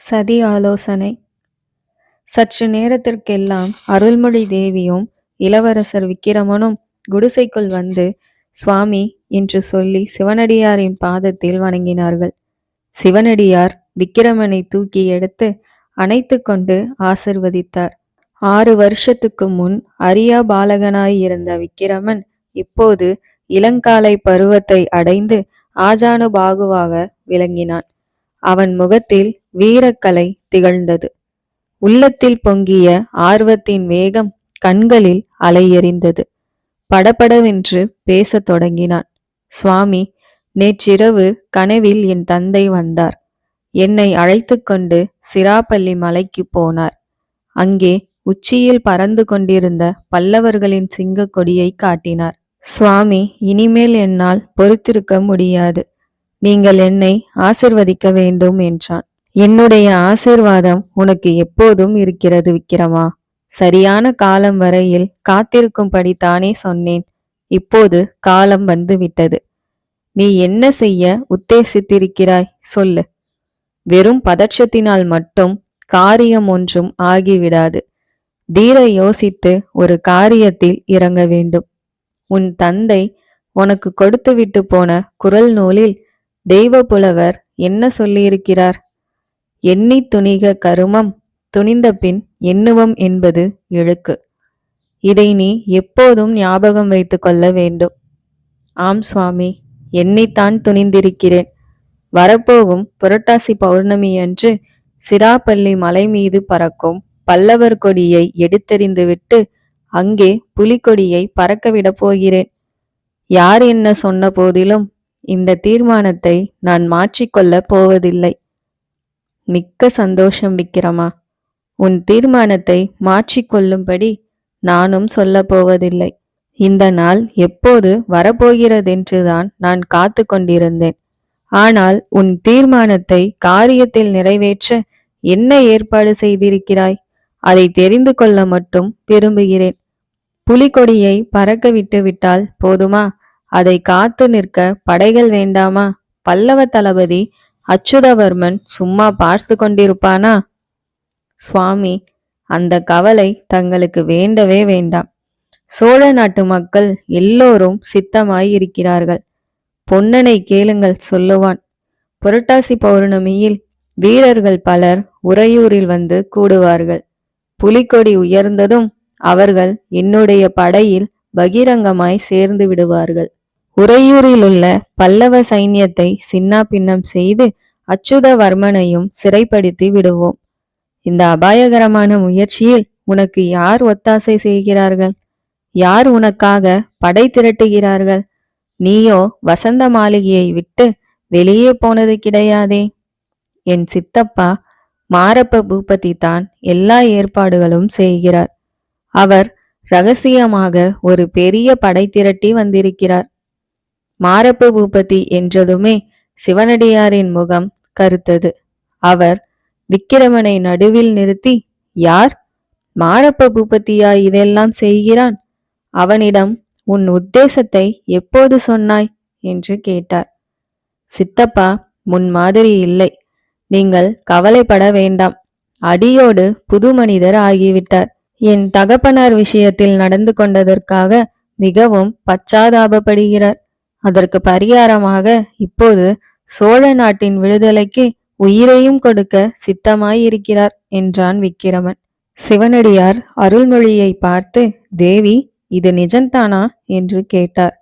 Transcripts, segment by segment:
சதி ஆலோசனை. சற்று நேரத்திற்கெல்லாம் அருள்மொழி தேவியும் இளவரசர் விக்கிரமனும் குடிசைக்குள் வந்து சுவாமி என்று சொல்லி சிவனடியாரின் பாதத்தில் வணங்கினார்கள். சிவனடியார் விக்கிரமனை தூக்கி எடுத்து அணைத்து கொண்டு ஆசிர்வதித்தார். 6 வருஷத்துக்கு முன் அரியா பாலகனாயிருந்த விக்கிரமன் இப்போது இளங்காலை பருவத்தை அடைந்து ஆஜானுபாகுவாக விளங்கினான். அவன் முகத்தில் வீரக்கலை திகழ்ந்தது. உள்ளத்தில் பொங்கிய ஆர்வத்தின் வேகம் கண்களில் அலையெறிந்தது. படபடவென்று பேசத் தொடங்கினான். சுவாமி, நேற்றிரவு கனவில் என் தந்தை வந்தார். என்னை அழைத்து கொண்டு சிராப்பள்ளி மலைக்கு போனார். அங்கே உச்சியில் பறந்து கொண்டிருந்த பல்லவர்களின் சிங்க கொடியை காட்டினார். சுவாமி, இனிமேல் என்னால் பொறுத்திருக்க முடியாது. நீங்கள் என்னை ஆசிர்வதிக்க வேண்டும் என்றான். என்னுடைய ஆசிர்வாதம் உனக்கு எப்போதும் இருக்கிறது விக்கிரமா. சரியான காலம் வரையில் காத்திருக்கும்படி தானே சொன்னேன். இப்போது காலம் வந்துவிட்டது. நீ என்ன செய்ய உத்தேசித்திருக்கிறாய் சொல்லு. வெறும் பதற்றத்தினால் மட்டும் காரியம் ஒன்றும் ஆகிவிடாது. தீர யோசித்து ஒரு காரியத்தில் இறங்க வேண்டும். உன் தந்தை உனக்கு கொடுத்துவிட்டு போன குறள் நூலில் தெய்வ புலவர் என்ன சொல்லியிருக்கிறார்? எண்ணி துணிக கருமம், துணிந்த பின் எண்ணுவம் என்பது இழுக்கு. இதை நீ எப்போதும் ஞாபகம் வைத்து கொள்ள வேண்டும். ஆம் சுவாமி, எண்ணித்தான் துணிந்திருக்கிறேன். வரப்போகும் புரட்டாசி பௌர்ணமியன்று சிராப்பள்ளி மலை மீது பறக்கும் பல்லவர் கொடியை எடுத்தெறிந்துவிட்டு அங்கே புலிகொடியை பறக்கவிடப் போகிறேன். யார் என்ன சொன்ன போதிலும் இந்த தீர்மானத்தை நான் மாற்றிக்கொள்ளப் போவதில்லை. மிக்க சந்தோஷம் விக்கிரமா. உன் தீர்மானத்தை மாற்றிக்கொள்ளும்படி நானும் சொல்ல போவதில்லை. இந்த நாள் எப்போது வரப்போகிறதென்றுதான் நான் காத்து கொண்டிருந்தேன். ஆனால் உன் தீர்மானத்தை காரியத்தில் நிறைவேற்ற என்ன ஏற்பாடு செய்திருக்கிறாய்? அதை தெரிந்து கொள்ள மட்டும் விரும்புகிறேன். புலிகொடியை பறக்க விட்டு விட்டால் போதுமா? அதை காத்து நிற்க படைகள் வேண்டாமா? பல்லவ தளபதி அச்சுதவர்மன் சும்மா பார்த்து கொண்டிருப்பானா? சுவாமி, அந்த கவலை தங்களுக்கு வேண்டவே வேண்டாம். சோழ நாட்டு மக்கள் எல்லோரும் சித்தமாய் இருக்கிறார்கள். பொன்னனை கேளுங்கள் சொல்லுவான். புரட்டாசி பௌர்ணமியில் வீரர்கள் பலர் உறையூரில் வந்து கூடுவார்கள். புலிகொடி உயர்ந்ததும் அவர்கள் என்னுடைய படையில் பகிரங்கமாய் சேர்ந்து விடுவார்கள். உறையூரில் உள்ள பல்லவ சைன்யத்தை சின்னா பின்னம் செய்து அச்சுதவர்மனையும் சிறைப்படுத்தி விடுவோம். இந்த அபாயகரமான முயற்சியில் உனக்கு யார் ஒத்தாசை செய்கிறார்கள்? யார் உனக்காக படை திரட்டுகிறார்கள்? நீயோ வசந்த மாளிகையை விட்டு வெளியே போனது கிடையாதே. என் சித்தப்பா மாரப்ப பூபதி தான் எல்லா ஏற்பாடுகளும் செய்கிறார். அவர் ரகசியமாக ஒரு பெரிய படை திரட்டி வந்திருக்கிறார். மாரப்ப பூபதி என்றதுமே சிவனடியாரின் முகம் கருத்தது. அவர் விக்கிரமனை நடுவில் நிறுத்தி, யார்? மாரப்ப பூபதியா இதெல்லாம் செய்கிறான்? அவனிடம் உன் உத்தேசத்தை எப்போது சொன்னாய் என்று கேட்டார். சித்தப்பா, முன் மாதிரி இல்லை. நீங்கள் கவலைப்பட வேண்டாம். அடியோடு புது மனிதர் ஆகிவிட்டார். என் தகப்பனார் விஷயத்தில் நடந்து கொண்டதற்காக மிகவும் பச்சாதாபப்படுகிறார். அதற்கு பரிகாரமாக இப்போது சோழ நாட்டின் விடுதலைக்கு உயிரையும் கொடுக்க சித்தமாயிருக்கிறார் என்றான் விக்கிரமன். சிவனடியார் அருள்மொழியை பார்த்து, தேவி, இது நிஜந்தானா என்று கேட்டார்.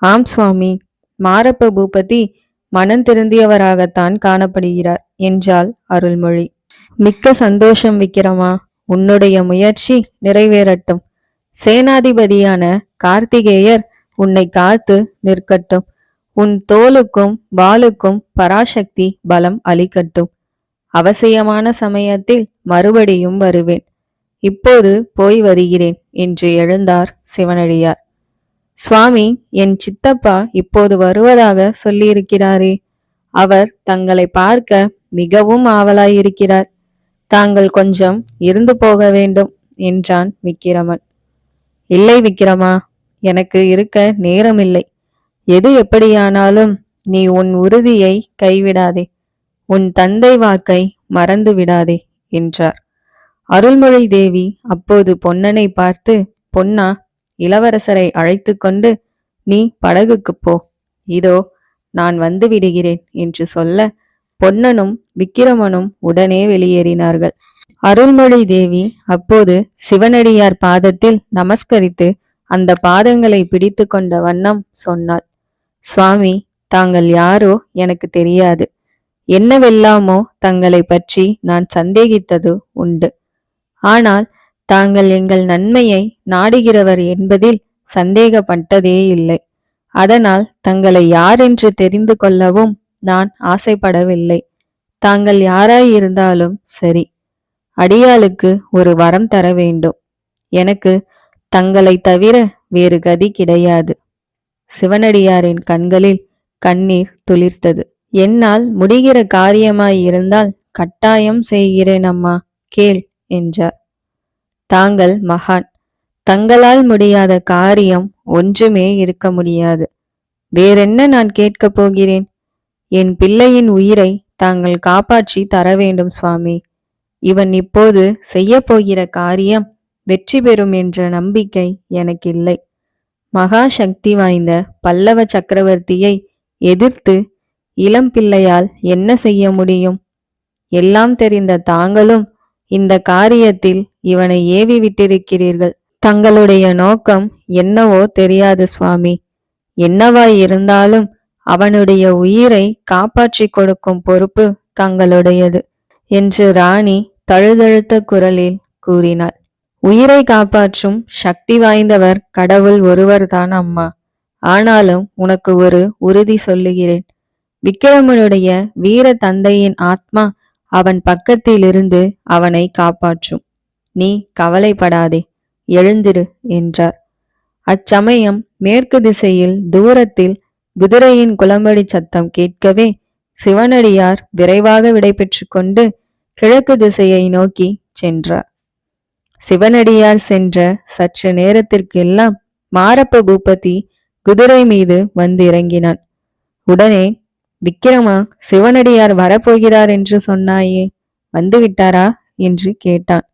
ஆம் சுவாமி, மாரப்ப பூபதி மனம் திருந்தியவராகத்தான் காணப்படுகிறார் என்றாள் அருள்மொழி. மிக்க சந்தோஷம் விக்கிரமா. உன்னுடைய முயற்சி நிறைவேறட்டும். சேனாதிபதியான கார்த்திகேயர் உன்னை காத்து நிற்கட்டும். உன் தோளுக்கும் வாளுக்கும் பராசக்தி பலம் அளிக்கட்டும். அவசியமான சமயத்தில் மறுபடியும் வருவேன். இப்போது போய் வருகிறேன் என்று எழுந்தார் சிவனடியார். சுவாமி, என் சித்தப்பா இப்போது வருவதாக சொல்லியிருக்கிறாரே. அவர் தங்களை பார்க்க மிகவும் ஆவலாயிருக்கிறார். தாங்கள் கொஞ்சம் இருந்து போக வேண்டும் என்றான் விக்கிரமன். இல்லை விக்கிரமா, எனக்கு இருக்க நேரமில்லை. எது எப்படியானாலும் நீ உன் உறுதியை கைவிடாதே. உன் தந்தை வாக்கை மறந்து விடாதே என்றார். அருள்மொழி தேவி அப்போது பொன்னனை பார்த்து, பொன்னா, இளவரசரை அழைத்து கொண்டு நீ படகுக்குப் போ, இதோ நான் வந்து விடுகிறேன் என்று சொல்ல பொன்னனும் விக்கிரமனும் உடனே வெளியேறினார்கள். அருள்மொழி தேவி அப்போது சிவனடியார் பாதத்தில் நமஸ்கரித்து அந்த பாதங்களை பிடித்து கொண்ட வண்ணம் சொன்னாள், சுவாமி, தாங்கள் யாரோ எனக்கு தெரியாது. என்னவெல்லாமோ தங்களை பற்றி நான் சந்தேகித்தது உண்டு. ஆனால் தாங்கள் எங்கள் நன்மையை நாடுகிறவர் என்பதில் சந்தேகப்பட்டதே இல்லை. அதனால் தங்களை யாரென்று தெரிந்து கொள்ளவும் நான் ஆசைப்படவில்லை. தாங்கள் யாராயிருந்தாலும் சரி, அடியாளுக்கு ஒரு வரம் தர வேண்டும். எனக்கு தங்களை தவிர வேறு கதி கிடையாது. சிவனடியாரின் கண்களில் கண்ணீர் துளிர்த்தது. என்னால் முடிகிற காரியமாயிருந்தால் கட்டாயம் செய்கிறேன் அம்மா, கேள் என்றார். தாங்கள் மகான், தங்களால் முடியாத காரியம் ஒன்றுமே இருக்க முடியாது. வேறென்ன நான் கேட்கப் போகிறேன்? என் பிள்ளையின் உயிரை தாங்கள் காப்பாற்றி தர வேண்டும் சுவாமி. இவன் இப்போது செய்ய போகிற காரியம் வெற்றி பெறும் என்ற நம்பிக்கை எனக்கில்லை. மகா சக்தி வாய்ந்த பல்லவ சக்கரவர்த்தியை எதிர்த்து இளம் பிள்ளையால் என்ன செய்ய முடியும்? எல்லாம் தெரிந்த தாங்களும் இந்த காரியத்தில் இவனை ஏவி விட்டிருக்கிறீர்கள். தங்களுடைய நோக்கம் என்னவோ தெரியாது சுவாமி. என்னவாயிருந்தாலும் அவனுடைய உயிரை காப்பாற்றி கொடுக்கும் பொறுப்பு தங்களுடையது என்று ராணி தழுதழுத்த குரலில் கூறினாள். உயிரை காப்பாற்றும் சக்தி வாய்ந்தவர் கடவுள் ஒருவர்தான் அம்மா. ஆனாலும் உனக்கு ஒரு உறுதி சொல்லுகிறேன். விக்கிரமனுடைய வீர தந்தையின் ஆத்மா அவன் பக்கத்திலிருந்து அவனை காப்பாற்றும். நீ கவலைப்படாதே, எழுந்திரு என்றார். அச்சமயம் மேற்கு திசையில் தூரத்தில் குதிரையின் குளம்படி சத்தம் கேட்கவே சிவனடியார் விரைவாக விடைபெற்று கொண்டு கிழக்கு திசையை நோக்கி சென்றார். சிவனடியார் சென்ற சற்று நேரத்திற்கெல்லாம் மாரப்ப பூபதி குதிரை மீது வந்து இறங்கினான். உடனே, விக்கிரமா, சிவனடியார் வரப்போகிறார் என்று சொன்னாயே, வந்து விட்டாரா என்று கேட்டான்.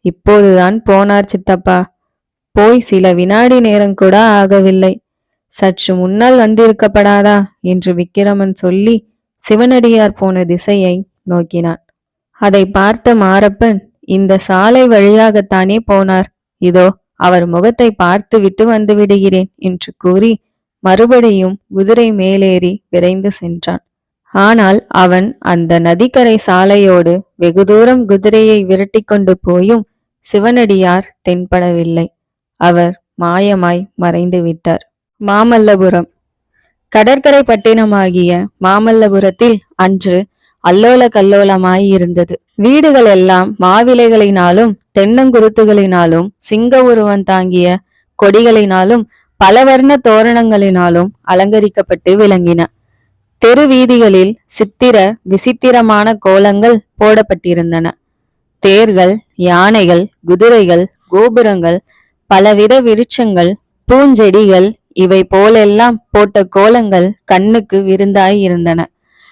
இப்போதுதான் போனார் சித்தப்பா. போய் சில வினாடி நேரம் கூட ஆகவில்லை. சற்று முன்னால் வந்திருக்கப்படாதா என்று விக்கிரமன் சொல்லி சிவனடியார் போன திசையை நோக்கினான். அதை பார்த்த மாரப்பன், இந்த சாலை வழியாகத்தானே போனார், இதோ அவர் முகத்தை பார்த்து விட்டு வந்து விடுகிறேன் என்று கூறி மறுபடியும் குதிரை மேலேறி விரைந்து சென்றான். ஆனால் அவன் அந்த நதிக்கரை சாலையோடு வெகு தூரம் குதிரையை விரட்டி கொண்டு போயும் சிவனடியார் தென்படவில்லை. அவர் மாயமாய் மறைந்து விட்டார். மாமல்லபுரம். கடற்கரை பட்டினமாகிய மாமல்லபுரத்தில் அன்று அல்லோல கல்லோலமாயிருந்தது. வீடுகள் எல்லாம் மாவிலைகளினாலும் தென்னங்குருத்துகளினாலும் சிங்க உருவம் தாங்கிய கொடிகளினாலும் பலவர்ண தோரணங்களினாலும் அலங்கரிக்கப்பட்டு விளங்கின. தெரு வீதிகளில் சித்திர விசித்திரமான கோலங்கள் போடப்பட்டிருந்தன. தேர்கள், யானைகள், குதிரைகள், கோபுரங்கள், பலவித விருட்சங்கள், பூஞ்செடிகள், இவை போலெல்லாம் போட்ட கோலங்கள் கண்ணுக்கு விருந்தாயிருந்தன.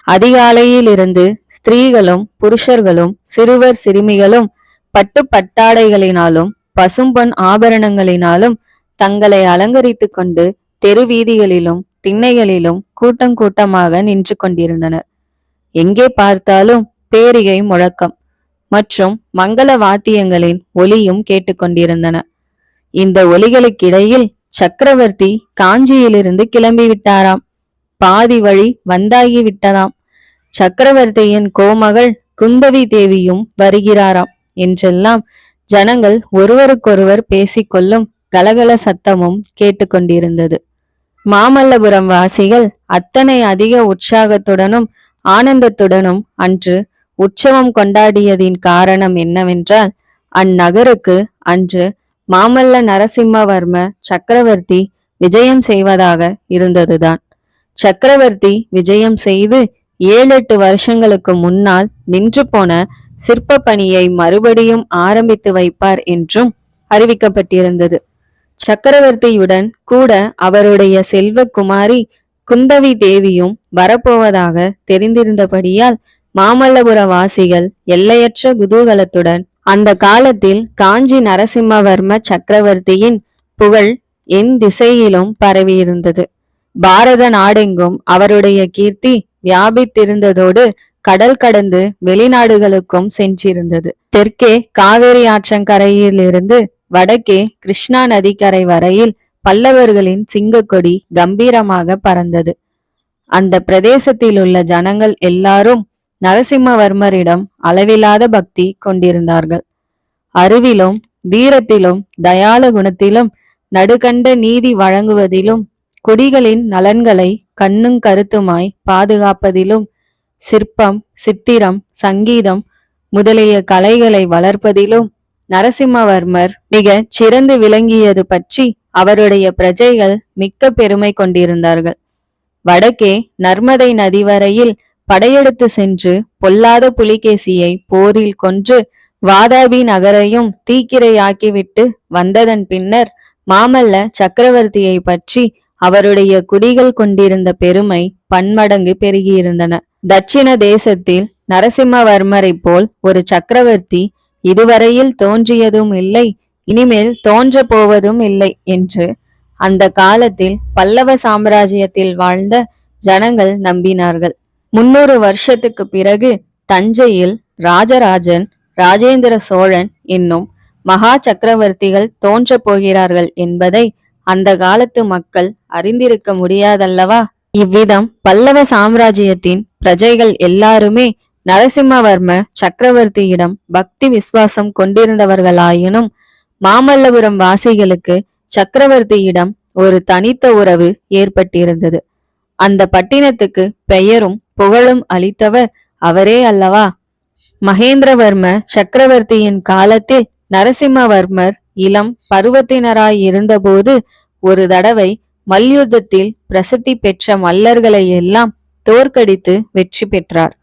அதிகாலையிலிருந்து ஸ்திரீகளும் புருஷர்களும் சிறுவர் சிறுமிகளும் பட்டு பட்டாடைகளினாலும் பசும்பொன் ஆபரணங்களினாலும் தங்களை அலங்கரித்து கொண்டு தெருவீதிகளிலும் திண்ணைகளிலும் கூட்டம் கூட்டமாக நின்று கொண்டிருந்தனர். எங்கே பார்த்தாலும் பேரிகை முழக்கம் மற்றும் மங்கள வாத்தியங்களின் ஒலியும் கேட்டுக்கொண்டிருந்தன. இந்த ஒலிகளுக்கிடையில் சக்கரவர்த்தி காஞ்சியிலிருந்து கிளம்பிவிட்டாராம். பாதி வழி வந்தாகிவிட்டதாம். சக்கரவர்த்தியின் கோமகள் குந்தவி தேவியும் வருகிறாராம் என்றெல்லாம் ஜனங்கள் ஒருவருக்கொருவர் பேசிக்கொள்ளும் கலகல சத்தமும் கேட்டுக்கொண்டிருந்தது. மாமல்லபுரம் வாசிகள் அத்தனை அதிக உற்சாகத்துடனும் ஆனந்தத்துடனும் அன்று உற்சவம் கொண்டாடியதின் காரணம் என்னவென்றால், அந்நகருக்கு அன்று மாமல்ல நரசிம்மவர்ம சக்கரவர்த்தி விஜயம் செய்வதாக இருந்ததுதான். சக்கரவர்த்தி விஜயம் செய்து 7-8 வருஷங்களுக்கு முன்னால் நின்று போன சிற்ப பணியை மறுபடியும் ஆரம்பித்து வைப்பார் என்றும் அறிவிக்கப்பட்டிருந்தது. சக்கரவர்த்தியுடன் கூட அவருடைய செல்வ குமாரி குந்தவி தேவியும் வரப்போவதாக தெரிந்திருந்தபடியால் மாமல்லபுர வாசிகள் எல்லையற்ற குதூகலத்துடன் அந்த காலத்தில் காஞ்சி நரசிம்மவர்ம சக்கரவர்த்தியின் புகழ் என் திசையிலும் பரவியிருந்தது. பாரத நாடெங்கும் அவருடைய கீர்த்தி வியாபித்திருந்ததோடு கடல் கடந்து வெளிநாடுகளுக்கும் சென்றிருந்தது. தெற்கே காவேரி ஆற்றங்கரையிலிருந்து வடக்கே கிருஷ்ணா நதிக்கரை வரையில் பல்லவர்களின் சிங்கக்கொடி கம்பீரமாக பறந்தது. அந்த பிரதேசத்தில் உள்ள ஜனங்கள் எல்லாரும் நரசிம்மவர்மரிடம் அளவிலாத பக்தி கொண்டிருந்தார்கள். அறிவிலும் வீரத்திலும் தயால குணத்திலும் நடுகண்ட நீதி வழங்குவதிலும் குடிகளின் நலன்களை கண்ணும் கருத்துமாய் பாதுகாப்பதிலும் சிற்பம், சித்திரம், சங்கீதம் முதலிய கலைகளை வளர்ப்பதிலும் நரசிம்மவர்மர் மிக சிறந்து விளங்கியது பற்றி அவருடைய பிரஜைகள் மிக்க பெருமை கொண்டிருந்தார்கள். வடக்கே நர்மதை நதி வரையில் படையெடுத்து சென்று பொல்லாத புலிகேசியை போரில் கொன்று வாதாபி நகரையும் தீக்கிரையாக்கிவிட்டு வந்ததன் பின்னர் மாமல்ல சக்கரவர்த்தியை பற்றி அவருடைய குடிகள் கொண்டிருந்த பெருமை பன்மடங்கு பெருகியிருந்தன. தட்சிண தேசத்தில் நரசிம்மவர்மரை போல் ஒரு சக்கரவர்த்தி இதுவரையில் தோன்றியதும் இல்லை, இனிமேல் தோன்ற போவதும் இல்லை என்று அந்த காலத்தில் பல்லவ சாம்ராஜ்யத்தில் வாழ்ந்த ஜனங்கள் நம்பினார்கள். 300 வருஷத்துக்கு பிறகு தஞ்சையில் ராஜராஜன், ராஜேந்திர சோழன் என்னும் மகா சக்கரவர்த்திகள் தோன்றப் போகிறார்கள் என்பதை அந்த காலத்து மக்கள் அறிந்திருக்க முடியாதல்லவா? இவ்விதம் பல்லவ சாம்ராஜ்யத்தின் பிரஜைகள் எல்லாருமே நரசிம்மவர்ம சக்கரவர்த்தியிடம் பக்தி விசுவாசம் கொண்டிருந்தவர்களாயினும் மாமல்லபுரம் வாசிகளுக்கு சக்கரவர்த்தியிடம் ஒரு தனித்த உறவு ஏற்பட்டிருந்தது. அந்த பட்டினத்துக்கு பெயரும் புகழும் அளித்தவர் அவரே அல்லவா? மகேந்திரவர்ம சக்கரவர்த்தியின் காலத்தில் நரசிம்மவர்மர் இளம் பருவத்தினராய் இருந்தபோது ஒரு தடவை மல்யுத்தத்தில் பிரசித்தி பெற்ற மல்லர்களை எல்லாம் தோற்கடித்து வெற்றி பெற்றார்.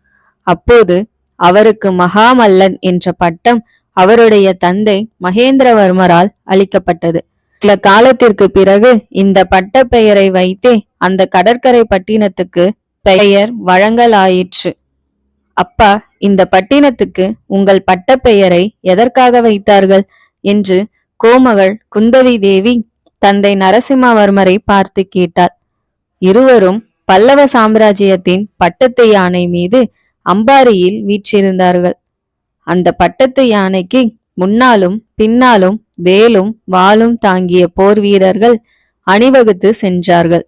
அப்போது அவருக்கு மகாமல்லன் என்ற பட்டம் அவருடைய தந்தை மகேந்திரவர்மரால் அளிக்கப்பட்டது. சில காலத்திற்கு பிறகு இந்த பட்ட பெயரை வைத்தே அந்த கடற்கரை பட்டினத்துக்கு பெயர் வழங்கலாயிற்று. அப்பா, இந்த பட்டினத்துக்கு உங்கள் பட்ட பெயரை எதற்காக வைத்தார்கள் என்று கோமகள் குந்தவி தேவி தந்தை நரசிம்மவர்மரை பார்த்து கேட்டாள். இருவரும் பல்லவ சாம்ராஜ்யத்தின் பட்டத்து யானை மீது அம்பாரியில் வீற்றிருந்தார்கள். அந்த பட்டத்து யானைக்கு முன்னாலும் பின்னாலும் வேலும் வாளும் தாங்கிய போர் வீரர்கள் அணிவகுத்து சென்றார்கள்.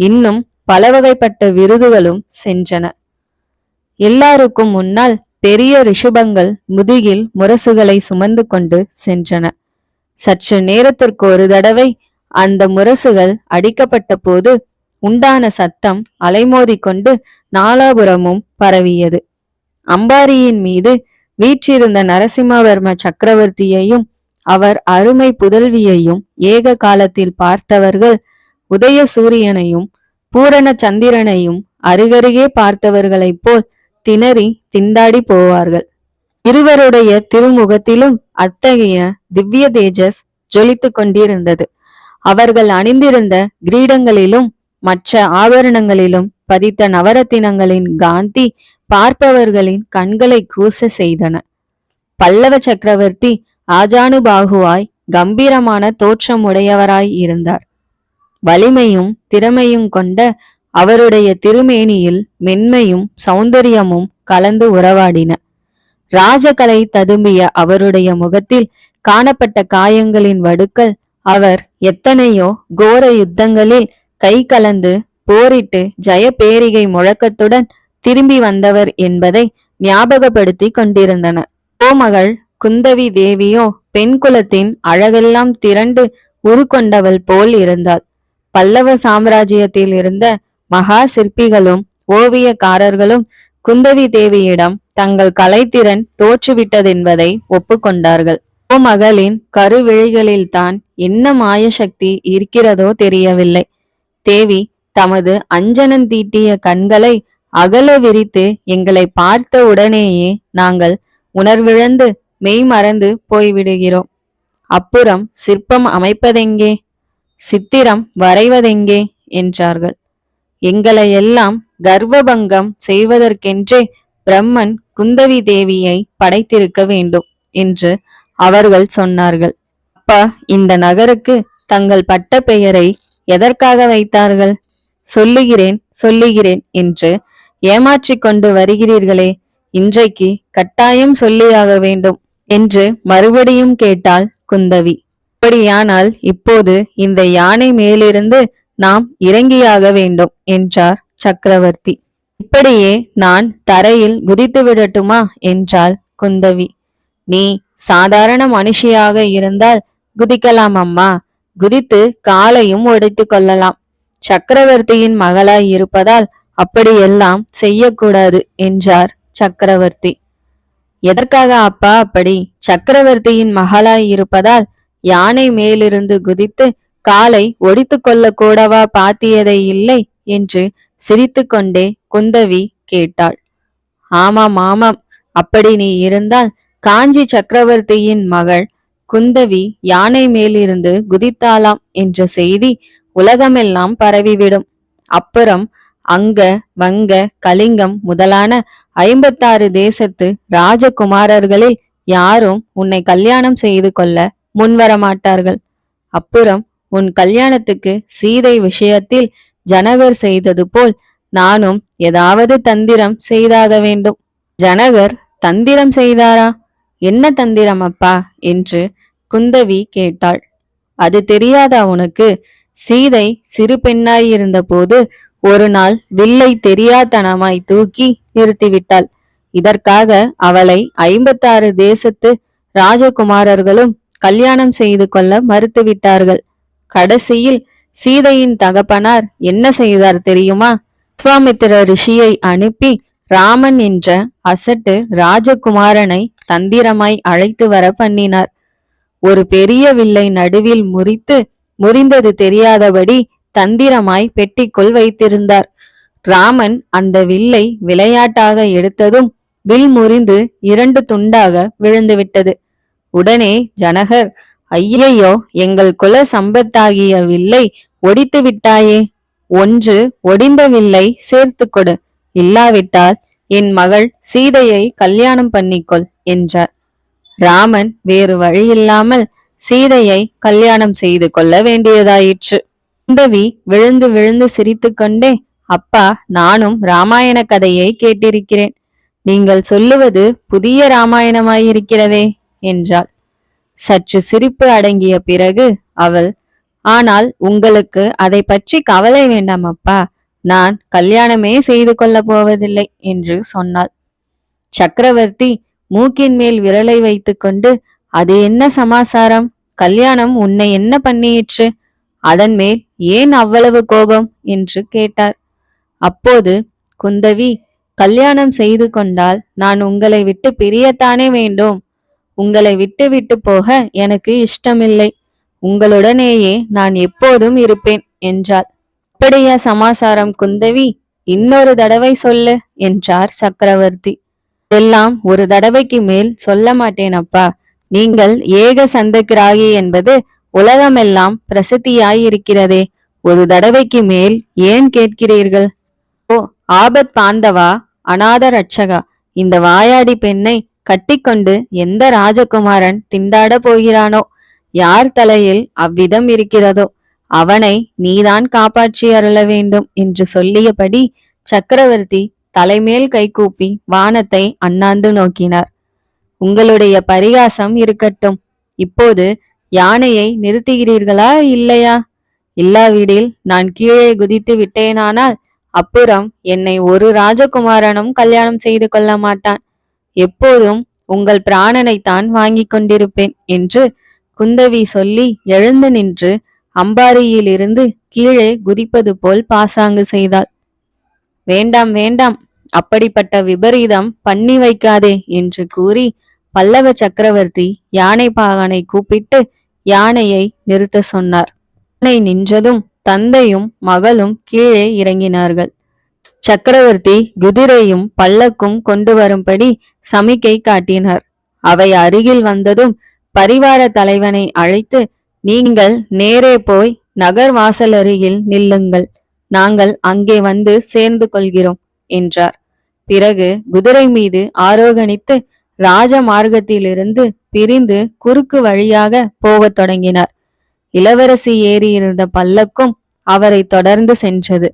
இன்னும் பலவகைப்பட்ட விருதுகளும் சென்றன. எல்லாருக்கும் முன்னால் பெரிய ரிஷபங்கள் முதுகில் முரசுகளை சுமந்து கொண்டு சென்றன. சற்று நேரத்திற்கு ஒரு தடவை அந்த முரசுகள் அடிக்கப்பட்ட போது உண்டான சத்தம் அலைமோதிக்கொண்டு நாலாபுரமும் பரவியது. அம்பாரியின் மீது வீற்றிருந்த நரசிம்மவர்ம சக்கரவர்த்தியையும் அவர் அருமை புதல்வியையும் ஏக காலத்தில் பார்த்தவர்கள் உதய சூரியனையும் பூரண சந்திரனையும் அருகருகே பார்த்தவர்களைப் போல் திணறி திண்டாடி போவார்கள். இருவருடைய திருமுகத்திலும் அத்தகைய திவ்ய தேஜஸ் ஜொலித்துக் கொண்டிருந்தது. அவர்கள் அணிந்திருந்த கிரீடங்களிலும் மற்ற ஆபரணங்களிலும் பதித்த நவரத்தினங்களின் காந்தி பார்ப்பவர்களின் கண்களை கூச செய்தன. பல்லவ சக்கரவர்த்தி ஆஜானுபாகுவாய் கம்பீரமான தோற்றமுடையவராய் இருந்தார். வலிமையும் திறமையும் கொண்ட அவருடைய திருமேனியில் மென்மையும் சௌந்தரியமும் கலந்து உறவாடின. ராஜகலை ததும்பிய அவருடைய முகத்தில் காணப்பட்ட காயங்களின் வடுக்கள் அவர் எத்தனையோ கோர யுத்தங்களில் கை கலந்து போரிட்டு ஜெய பேரிகை முழக்கத்துடன் திரும்பி வந்தவர் என்பதை ஞாபகப்படுத்தி கொண்டிருந்தன. கோமகள் குந்தவி தேவியோ பெண் குலத்தின் அழகெல்லாம் திரண்டு உருக்கொண்டவள் போல் இருந்தாள். பல்லவ சாம்ராஜ்யத்தில் இருந்த மகா சிற்பிகளும் ஓவியக்காரர்களும் குந்தவி தேவியிடம் தங்கள் கலைத்திறன் தோற்றுவிட்டதென்பதை ஒப்புக்கொண்டார்கள். கோமகளின் கருவிழிகளில் தான் என்ன மாயசக்தி இருக்கிறதோ தெரியவில்லை. தேவி தமது அஞ்சனம் தீட்டிய கண்களை அகல விரித்து எங்களை பார்த்த உடனேயே நாங்கள் உணர்விழந்து மெய்மறந்து போய்விடுகிறோம். அப்புறம் சிற்பம் அமைப்பதெங்கே, சித்திரம் வரைவதெங்கே என்றார்கள். எங்களையெல்லாம் கர்வபங்கம் செய்வதற்கென்றே பிரம்மன் குந்தவி தேவியை படைத்திருக்க வேண்டும் என்று அவர்கள் சொன்னார்கள். அப்பா, இந்த நகருக்கு தங்கள் பட்ட பெயரை எதற்காக வைத்தார்கள்? சொல்லுகிறேன் சொல்லுகிறேன் என்று ஏமாற்றிக் கொண்டு வருகிறீர்களே, இன்றைக்கு கட்டாயம் சொல்லியாக வேண்டும் என்று மறுபடியும் கேட்டாள் குந்தவி. அப்படியானால் இப்போது இந்த யானை மேலிருந்து நாம் இறங்கியாக வேண்டும் என்றார் சக்கரவர்த்தி. இப்படியே நான் தரையில் குதித்து விடட்டுமா என்றாள் குந்தவி. நீ சாதாரண மனுஷியாக இருந்தால் குதிக்கலாம் அம்மா, குதித்து காலையும் உடைத்து கொள்ளலாம். சக்கரவர்த்தியின் மகளாய் இருப்பதால் அப்படியெல்லாம் செய்யக்கூடாது என்றார் சக்கரவர்த்தி. எதற்காக அப்பா அப்படி? சக்கரவர்த்தியின் மகளாய் இருப்பதால் யானை மேலிருந்து குதித்து காலை ஒடித்து கொள்ள கூடவா பாத்தியதை இல்லை என்று சிரித்து கொண்டே குந்தவி கேட்டாள். ஆமாம் ஆமாம், அப்படி நீ இருந்தால் காஞ்சி சக்கரவர்த்தியின் மகள் குந்தவி யானை மேலிருந்து குதித்தாளாம் என்ற செய்தி உலகமெல்லாம் பரவிவிடும். அப்புறம் அங்க வங்க கலிங்கம் முதலான 56 தேசத்து ராஜகுமாரர்களில் யாரும் உன்னை கல்யாணம் செய்து கொள்ள முன்வரமாட்டார்கள். அப்புறம் உன் கல்யாணத்துக்கு சீதை விஷயத்தில் ஜனகர் செய்தது போல் நானும் ஏதாவது தந்திரம் செய்தாக வேண்டும். ஜனகர் தந்திரம் செய்தாரா? என்ன தந்திரம் அப்பா என்று குந்தவி கேட்டாள். அது தெரியாதா உனக்கு? சீதை சிறு பெண்ணாயிருந்த போது ஒரு நாள் வில்லை தெரியாதனமாய் தூக்கி நிறுத்திவிட்டாள். இதற்காக அவளை 56 தேசத்து ராஜகுமாரர்களும் கல்யாணம் செய்து கொள்ள மறுத்துவிட்டார்கள். கடைசியில் சீதையின் தகப்பனார் என்ன செய்தார் தெரியுமா? விஸ்வாமித்திர ரிஷியை அனுப்பி ராமன் என்ற அசட்டு ராஜகுமாரனை தந்திரமாய் அழைத்து வர பண்ணினார். ஒரு பெரிய வில்லை நடுவில் முறிந்தது தெரியாதபடி தந்திரமாய் பெட்டிக்குள் வைத்திருந்தார். ராமன் அந்த வில்லை விளையாட்டாக எடுத்ததும் வில் முறிந்து 2 துண்டாக விழுந்துவிட்டது. உடனே ஜனகர், ஐயையோ, எங்கள் குல சம்பத்தாகிய வில்லை ஒடித்து விட்டாயே, ஒன்று ஒடிந்த வில்லை சேர்த்து கொடு, இல்லாவிட்டால் என் மகள் சீதையை கல்யாணம் பண்ணிக்கொள் என்றார். ராமன் வேறு வழியில்லாமல் சீதையை கல்யாணம் செய்து கொள்ள வேண்டியதாயிற்று. குந்தவி விழுந்து விழுந்து சிரித்து கொண்டே, அப்பா, நானும் ராமாயண கதையை கேட்டிருக்கிறேன். நீங்கள் சொல்லுவது புதிய ராமாயணமாயிருக்கிறதே என்றாள். சற்று சிரிப்பு அடங்கிய பிறகு அவள், ஆனால் உங்களுக்கு அதை பற்றி கவலை வேண்டாம் அப்பா, நான் கல்யாணமே செய்து கொள்ள போவதில்லை என்று சொன்னாள். சக்கரவர்த்தி மூக்கின் மேல் விரலை வைத்துக்கொண்டு, அது என்ன சமாசாரம்? கல்யாணம் உன்னை என்ன பண்ணியிற்று? அதன் மேல் ஏன் அவ்வளவு கோபம் என்று கேட்டார். அப்போது குந்தவி, கல்யாணம் செய்து கொண்டால் நான் உங்களை விட்டு பிரியத்தானே வேண்டும். உங்களை விட்டு விட்டு போக எனக்கு இஷ்டமில்லை. உங்களுடனேயே நான் எப்போதும் இருப்பேன் என்றாள். அப்படியா சமாசாரம் குந்தவி? இன்னொரு தடவை சொல்லு என்றார் சக்கரவர்த்தி. எல்லாம் ஒரு தடவைக்கு மேல் சொல்ல மாட்டேன் அப்பா. நீங்கள் ஏக சந்தகிராகி என்பது உலகமெல்லாம் பிரசித்தியாயிருக்கிறதே, ஒரு தடவைக்கு மேல் ஏன் கேட்கிறீர்கள்? ஓ ஆபத் பாந்தவா, அநாத ரட்சகா, இந்த வாயாடி பெண்ணை கட்டிக்கொண்டு எந்த ராஜகுமாரன் திண்டாட போகிறானோ, யார் தலையில் அவ்விதம் இருக்கிறதோ அவனை நீதான் காப்பாற்றி அருள வேண்டும் என்று சொல்லியபடி சக்கரவர்த்தி தலைமேல் கைகூப்பி வானத்தை அண்ணாந்து நோக்கினார். உங்களுடைய பரிகாசம் இருக்கட்டும். இப்போது யானையை நிறுத்துகிறீர்களா இல்லையா? இல்லாவிடில் நான் கீழே குதித்து விட்டேனானால் அப்புறம் என்னை ஒரு ராஜகுமாரனும் கல்யாணம் செய்து கொள்ள மாட்டான். எப்போதும் உங்கள் பிராணனைத்தான் வாங்கி கொண்டிருப்பேன் என்று குந்தவி சொல்லி எழுந்து நின்று அம்பாரியிலிருந்து கீழே குதிப்பது போல் பாசாங்கு செய்தாள். வேண்டாம் வேண்டாம், அப்படிப்பட்ட விபரீதம் பண்ணி வைக்காதே என்று கூறி பல்லவ சக்கரவர்த்தி யானை பாகனை கூப்பிட்டு யானையை நிறுத்த சொன்னார். யானை நின்றதும் தந்தையும் மகளும் கீழே இறங்கினார்கள். சக்கரவர்த்தி குதிரையும் பல்லக்கும் கொண்டு வரும்படி சமிக்கை காட்டினார். அவை அருகில் வந்ததும் பரிவார தலைவனை அழைத்து, நீங்கள் நேரே போய் நகர் வாசல் அருகில் நில்லுங்கள், நாங்கள் அங்கே வந்து சேர்ந்து கொள்கிறோம் என்றார். பிறகு குதிரை மீது ஆரோகணித்து ராஜ மார்க்கத்திலிருந்து பிரிந்து குறுக்கு வழியாக போகத் தொடங்கினார். இளவரசி ஏறியிருந்த பல்லக்கும் அவரை தொடர்ந்து சென்றது.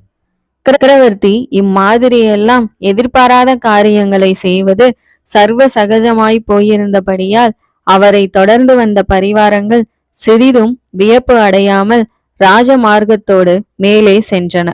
சக்கரவர்த்தி இம்மாதிரியெல்லாம் எதிர்பாராத காரியங்களை செய்வது சர்வ சகஜமாய் போயிருந்தபடியால் அவரை தொடர்ந்து வந்த பரிவாரங்கள் சிறிதும் வியப்பு அடையாமல் ராஜமார்க்கத்தோடு மேலே சென்றன.